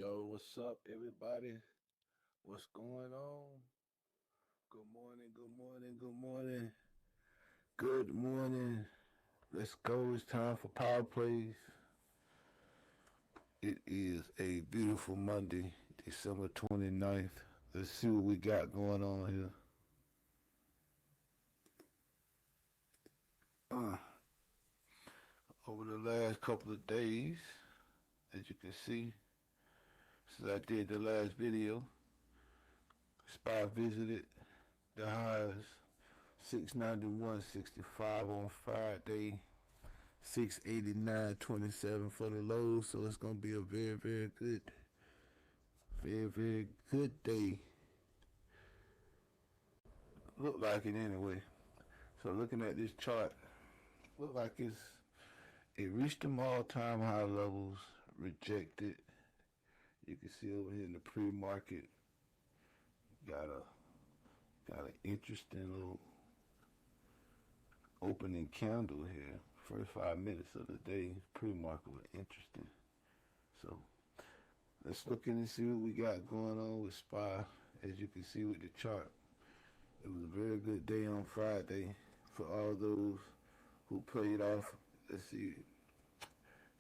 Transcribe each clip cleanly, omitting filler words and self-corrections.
Yo, what's up, everybody? What's going on? Good morning, good morning, good morning. Good morning. Let's go. It's time for power plays. It is a beautiful Monday, December 29th. Let's see what we got going on here. Over the last couple of days, as you can see, since I did the last video, SPY visited the highs 691.65 on Friday, 689.27 for the lows. So it's gonna be a very, very good day. Look like it anyway. So looking at this chart, look like it reached them all-time high levels, rejected. You can see over here in the pre-market, got an interesting little opening candle here. First 5 minutes of the day, pre-market was interesting. So let's look in and see what we got going on with SPY. As you can see with the chart, it was a very good day on Friday for all those who played off. Let's see,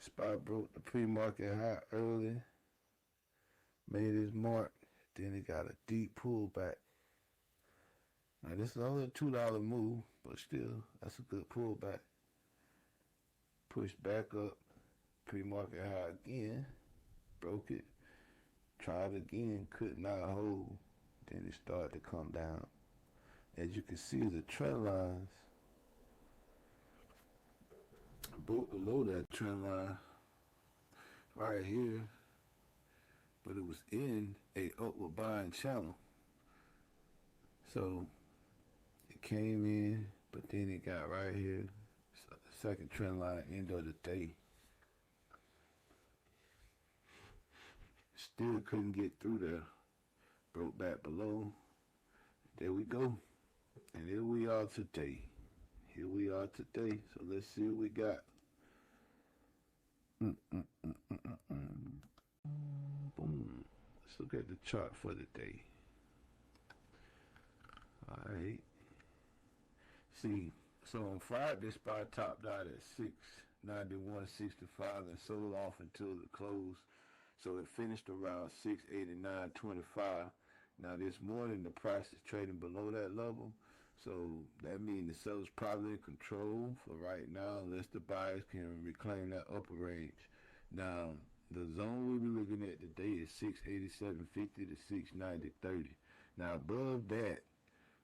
SPY broke the pre-market high early, made its mark, then it got a deep pullback. Now this is only a $2 move, but still, that's a good pullback. Pushed back up, pre-market high again, broke it, tried again, could not hold, then it started to come down. As you can see, the trend lines broke below that trend line right here, but it was in a upward buying channel. So it came in, but then it got right here, second trend line, end of the day. Still couldn't get through there, broke back below. There we go, and here we are today. So let's see what we got. Boom. Let's look at the chart for the day. Alright. See, so on Friday, SPY topped out at 691.65 and sold off until the close. So it finished around 689.25. Now this morning the price is trading below that level. So that means the seller's probably in control for right now, unless the buyers can reclaim that upper range. Now, the zone we'll be looking at today is 687.50 to 690.30. Now, above that,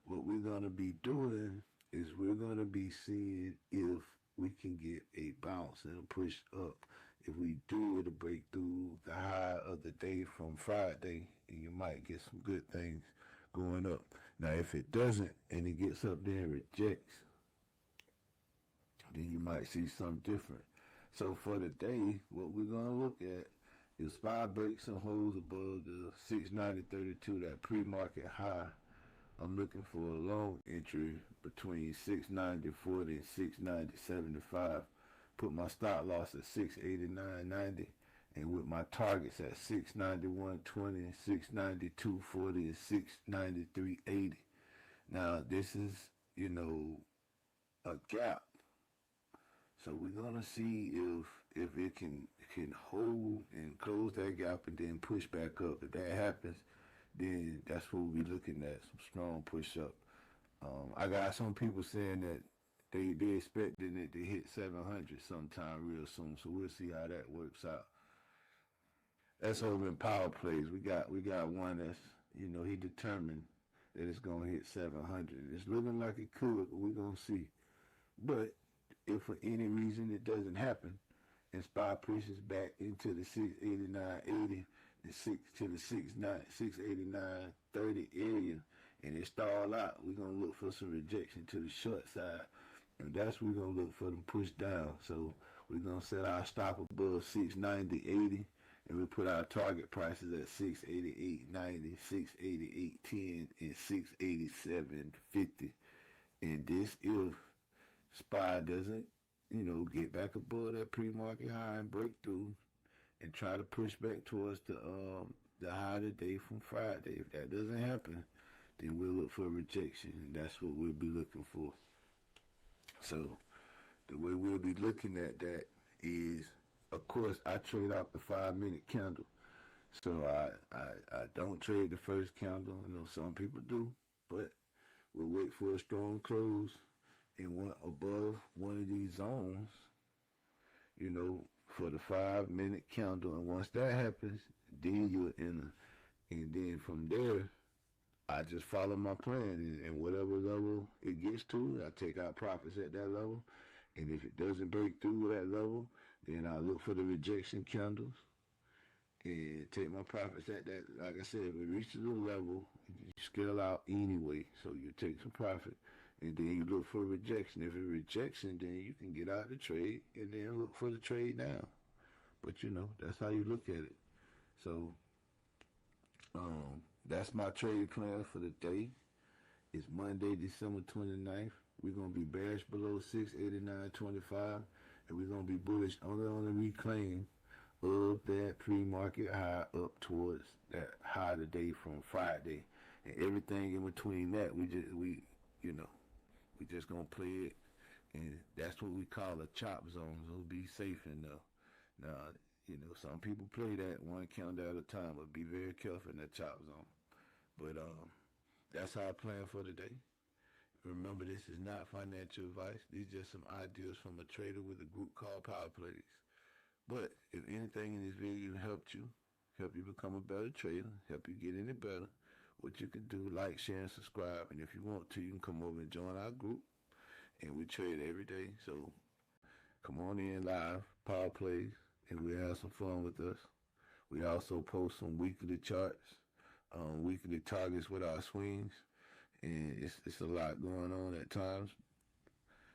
what we're going to be doing is we're going to be seeing if we can get a bounce and a push up. If we do, it'll break through the high of the day from Friday, and you might get some good things going up. Now, if it doesn't, and it gets up there and rejects, then you might see something different. So for the day, what we're going to look at is SPY breaks and holds above the 690.32, that pre-market high. I'm looking for a long entry between 690.40 and 690.75. Put my stop loss at 689.90, and with my targets at 691.20, 692.40, and 693.80. Now this is, a gap. So we're gonna see if it can hold and close that gap and then push back up. If that happens, then that's what we'll be looking at, some strong push up. I got some people saying that they expecting it to hit 700 sometime real soon, so we'll see how that works out. That's over in power plays. We got one that's, he determined that it's gonna hit 700. It's looking like it could, but we're gonna see. But if for any reason it doesn't happen, and SPY pushes back into the 689.80, the 689.30 area, and it stall out, we're gonna look for some rejection to the short side, and that's what we're gonna look for them push down. So we're gonna set our stop above 690.80, and we put our target prices at 688.90, 688.10, and 687.50. And this if SPY doesn't, get back above that pre-market high and break through, and try to push back towards the high today from Friday. If that doesn't happen, then we'll look for rejection, and that's what we'll be looking for. So the way we'll be looking at that is, of course, I trade out the 5-minute candle. So I don't trade the first candle. I know some people do, but we'll wait for a strong close and one above one of these zones, for the 5-minute candle. And once that happens, then you're in and then from there, I just follow my plan, and whatever level it gets to, I take out profits at that level. And if it doesn't break through that level, then I look for the rejection candles and take my profits at that. Like I said, if it reaches a level, you scale out anyway. So you take some profit, and then you look for rejection. If it's rejection, then you can get out the trade and then look for the trade down. But that's how you look at it. So that's my trade plan for the day. It's Monday, December 29th. We're going to be bearish below 689.25, and we're going to be bullish only on the reclaim of that pre-market high up towards that high today from Friday. And everything in between that, we just going to play it, and that's what we call a chop zone. So be safe in there. Now, some people play that one count at a time, but be very careful in that chop zone. But that's how I plan for today. Remember, this is not financial advice. These are just some ideas from a trader with a group called Power Plays. But if anything in this video helped you, help you become a better trader, help you get any better, what you can do, like, share, and subscribe. And if you want to, you can come over and join our group. And we trade every day. So come on in live, Power Plays, and we'll have some fun with us. We also post some weekly charts, weekly targets with our swings. And it's a lot going on at times.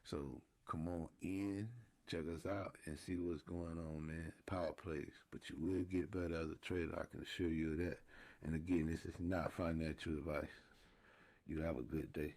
So come on in, check us out, and see what's going on, man. Power Plays. But you will get better as a trader, I can assure you of that. And again, this is not financial advice. You have a good day.